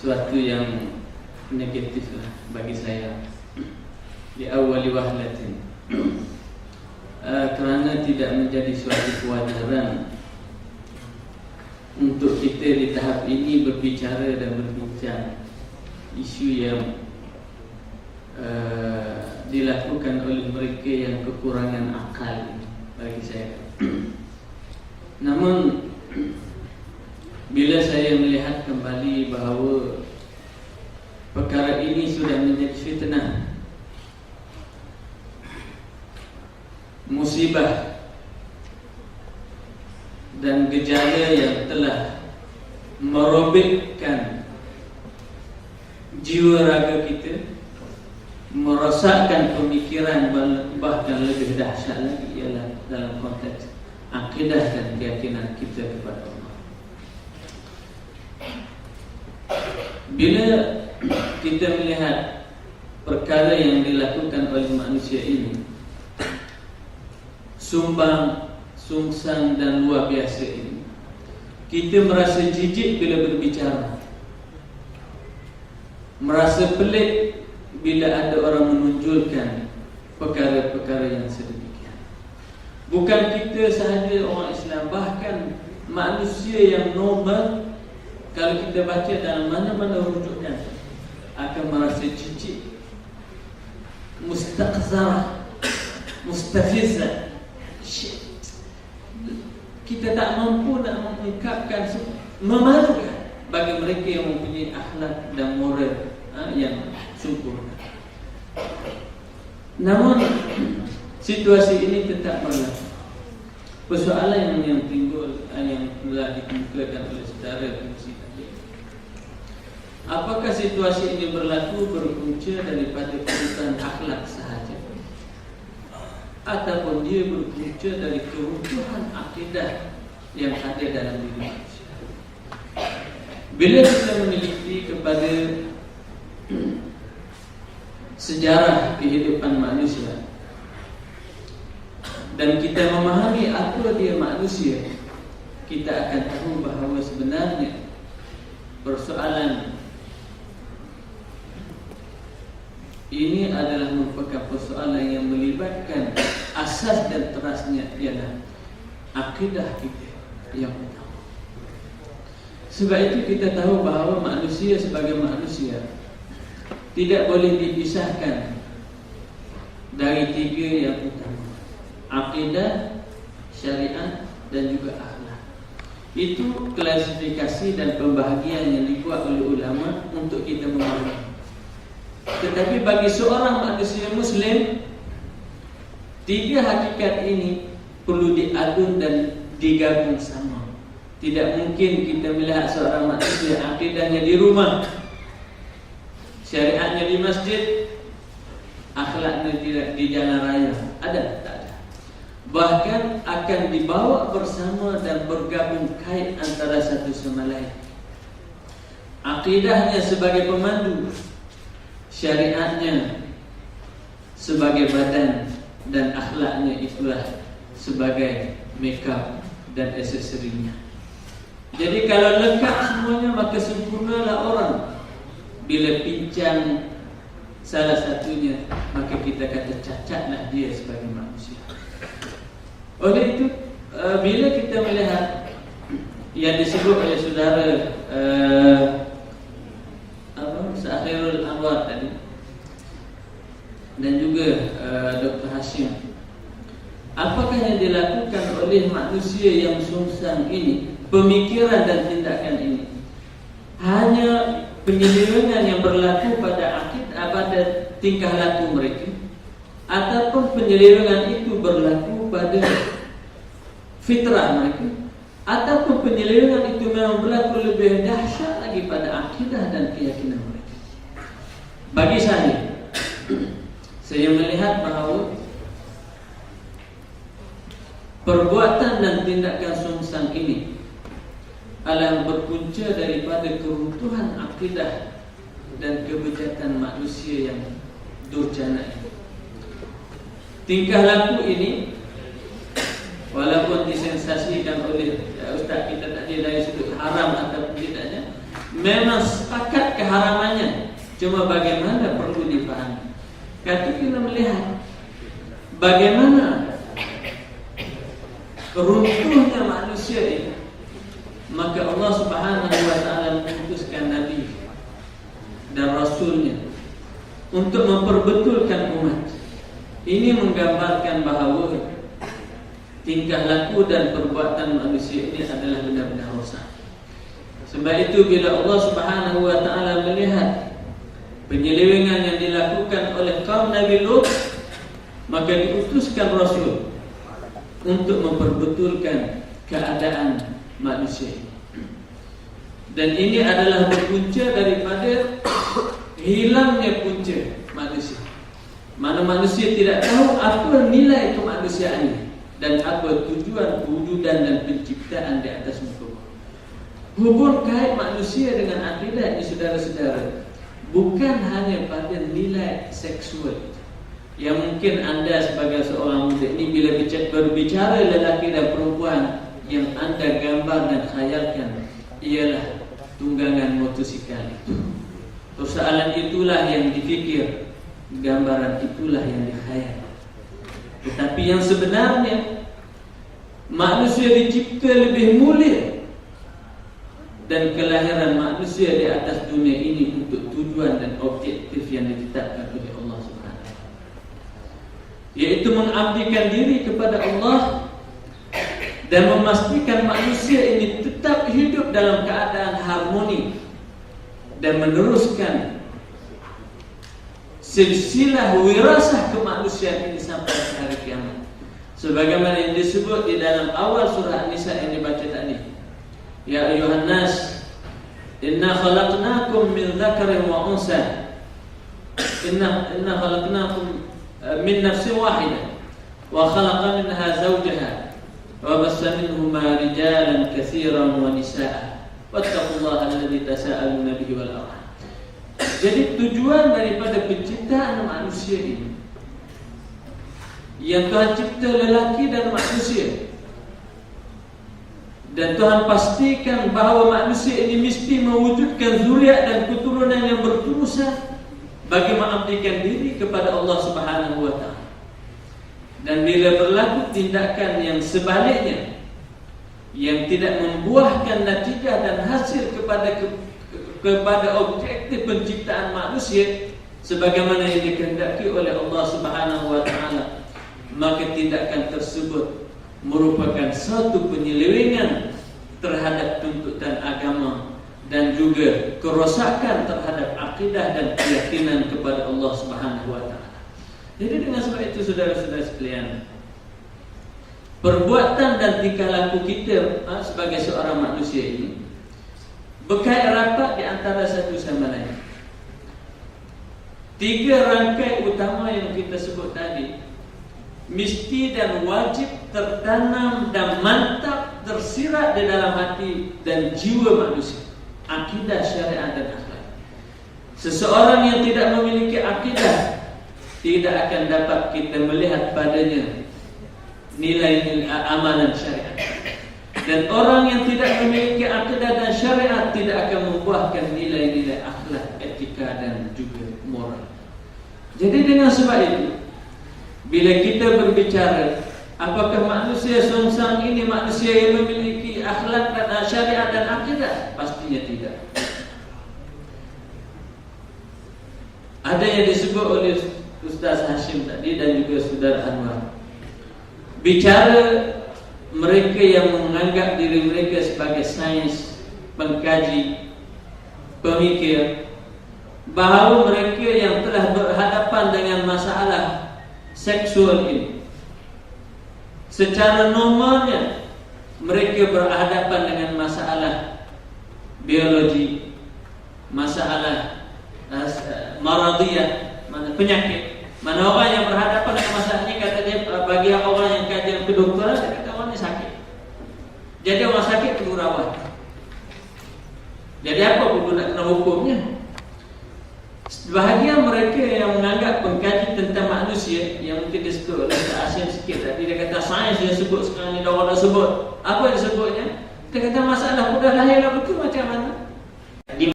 suatu yang negatif lah bagi saya di awal wahlatin, kerana tidak menjadi suatu kewajaran untuk kita di tahap ini berbicara dan berbincang isu yang dilakukan oleh mereka yang kekurangan akal bagi saya. Namun bila saya melihat kembali bahawa perkara ini sudah menjadi fitnah, musibah dan gejala yang telah merobekkan jiwa raga kita, merosakkan pemikiran, bahkan lebih dahsyat lagi ialah dalam konteks akidah dan keyakinan kita kepada Allah. Bila kita melihat perkara yang dilakukan oleh manusia ini sumbang, sungsang dan luar biasa ini, kita merasa jijik bila berbicara, merasa pelik bila ada orang menunjukkan perkara-perkara yang sedemikian. Bukan kita sahaja orang Islam, bahkan manusia yang normal, kalau kita baca dalam mana-mana rujukan, akan merasa jijik, mustaqzarah, mustafizah. Kita tak mampu nak mengungkapkan, memalukan bagi mereka yang mempunyai akhlak dan moral yang sempurna. Namun situasi ini tetap berlaku. Persoalan yang timbul, yang telah dikemukakan oleh saudara pengurusi tadi, apakah situasi ini berlaku berpunca daripada kebutuhan akhlak sahaja, ataupun dia berpunca dari keruntuhan akidah yang ada dalam diri manusia? Bila kita meneliti kepada sejarah kehidupan manusia dan kita memahami apa dia manusia, kita akan tahu bahawa sebenarnya persoalan ini adalah merupakan persoalan yang melibatkan asas dan terasnya ialah akidah kita yang utama. Sebab itu kita tahu bahawa manusia sebagai manusia tidak boleh dipisahkan dari tiga yang utama: akidah, syariat dan juga akhlak. Itu klasifikasi dan pembahagian yang dibuat oleh ulama untuk kita memahami. Tetapi bagi seorang manusia Muslim, tiga hakikat ini perlu diadun dan digabung sama. Tidak mungkin kita melihat seorang manusia akidahnya di rumah, syariatnya di masjid, akhlaknya tidak di jalan raya. Ada? Tak ada. Bahkan akan dibawa bersama dan bergabung kait antara satu sama lain. Akidahnya sebagai pemandu, syariatnya sebagai badan, dan akhlaknya itulah sebagai makeup dan aksesorinya. Jadi kalau lengkap semuanya, maka sempurnalah orang. Bila pincang salah satunya, maka kita kata cacatlah dia sebagai manusia. Oleh itu, bila kita melihat yang disebut oleh saudara Syahrul Anwar tadi, dan juga Dr. Hashim, apakah yang dilakukan oleh manusia yang sungsang ini, pemikiran dan tindakan ini, hanya penyelewengan yang berlaku pada akidah, pada tingkah laku mereka, ataupun penyelewengan itu berlaku pada fitrah mereka, ataupun penyelewengan itu memang berlaku lebih dahsyat lagi pada akidah dan keyakinan mereka? Bagi saya melihat bahawa perbuatan dan tindakan sungsang ini adalah berpunca daripada keruntuhan akidah dan kebejatan manusia yang durjana ini. Tingkah laku ini, walaupun disensasikan oleh Ustaz kita tadi dari sudut haram atau tidaknya, memang sepakat keharamannya, cuma bagaimana perlu dipahami. Kata kita melihat bagaimana runtuhnya manusia ini, maka Allah Subhanahu wa Ta'ala mengutuskan Nabi dan Rasulnya untuk memperbetulkan umat. Ini menggambarkan bahawa tingkah laku dan perbuatan manusia ini adalah benar-benar rosak. Sebab itu bila Allah Subhanahu wa Ta'ala melihat penyelewengan yang dilakukan oleh kaum Nabi Lut, maka diutuskan Rasul untuk memperbetulkan keadaan manusia. Dan ini adalah berpunca daripada hilangnya punca manusia. Mana manusia tidak tahu apa nilai kemanusiaannya dan apa tujuan wujudan dan penciptaan di atas muka. Hubung kait manusia dengan akidah ini, saudara-saudara, bukan hanya pada nilai seksual. Yang mungkin anda sebagai seorang muda ini bila berbicara lelaki dan perempuan, yang anda gambar dan khayalkan ialah tunggangan motosikal itu. Persoalan itulah yang difikir, gambaran itulah yang dikhayal. Tetapi yang sebenarnya manusia dicipta lebih mulia, dan kelahiran manusia di atas dunia ini untuk tujuan dan objektif yang ditetapkan oleh Allah Subhanahu wa Ta'ala, yaitu mengabdikan diri kepada Allah dan memastikan manusia ini tetap hidup dalam keadaan harmoni dan meneruskan silsilah wirasah kemanusiaan ini sampai hari kiamat. Sebagaimana yang disebut di dalam awal surah An-Nisa yang dibaca tadi, ya ayuhan nas, inna khalaqnakum min dzakarin wa unsa, inna khalaqnakum min nafsin wahidah wa khalaqa minha zawjaha wa bassa minhuma rijalan katsiran wa nisaa wattaqullaha alladzi tasaaluna bihi wal arham. Jadi tujuan daripada penciptaan manusia ini, yang Tuhan cipta lelaki dan manusia, dan Tuhan pastikan bahawa manusia ini mesti mewujudkan zuriat dan keturunan yang berterusan bagi mengabdikan diri kepada Allah Subhanahu wa Ta'ala. Dan bila berlaku tindakan yang sebaliknya, yang tidak membuahkan natijah dan hasil kepada objektif penciptaan manusia sebagaimana yang dikehendaki oleh Allah Subhanahu wa Ta'ala, maka tindakan tersebut merupakan satu penyelewengan terhadap tuntutan agama dan juga kerosakan terhadap akidah dan keyakinan kepada Allah Subhanahu wa Ta'ala. Jadi dengan sebab itu, saudara-saudara sekalian, perbuatan dan tingkah laku kita sebagai seorang manusia ini berkait rapat di antara satu sama lain. 3 rangkai utama yang kita sebut tadi mesti dan wajib tertanam dan mantap tersirat di dalam hati dan jiwa manusia. Akidah, syariat dan akhlak. Seseorang yang tidak memiliki akidah tidak akan dapat kita melihat padanya nilai-nilai amalan syariat. Dan orang yang tidak memiliki akidah dan syariat tidak akan membuahkan nilai-nilai akhlak, etika dan juga moral. Jadi dengan sebab itu, bila kita berbicara apakah manusia sengsang ini manusia yang memiliki akhlak dan syariat dan akidah? Pastinya tidak. Ada yang disebut oleh Ustaz Hashim tadi dan juga Saudara Anwar, bicara mereka yang menganggap diri mereka sebagai sains, pengkaji, pemikir, bahawa mereka yang telah berhadapan dengan masalah seksual ini, secara normalnya mereka berhadapan dengan masalah biologi, masalah maradiyah, penyakit. Mana orang yang berhadapan dengan masalah ini, kata dia, bagi orang yang kajian kedokteran, dia kata orang ini sakit. Jadi orang sakit perlu rawat. Jadi apa perlu nak kena hukumnya? Bahagian mereka yang menganggap pengkaji tentang manusia, yang mungkin disebut oleh Asyik sikit tadi, dia kata sains dia sebut sekarang ni, dah orang dah sebut. Apa yang disebutnya? Dia kata masalah mudah lahirlah betul macam mana?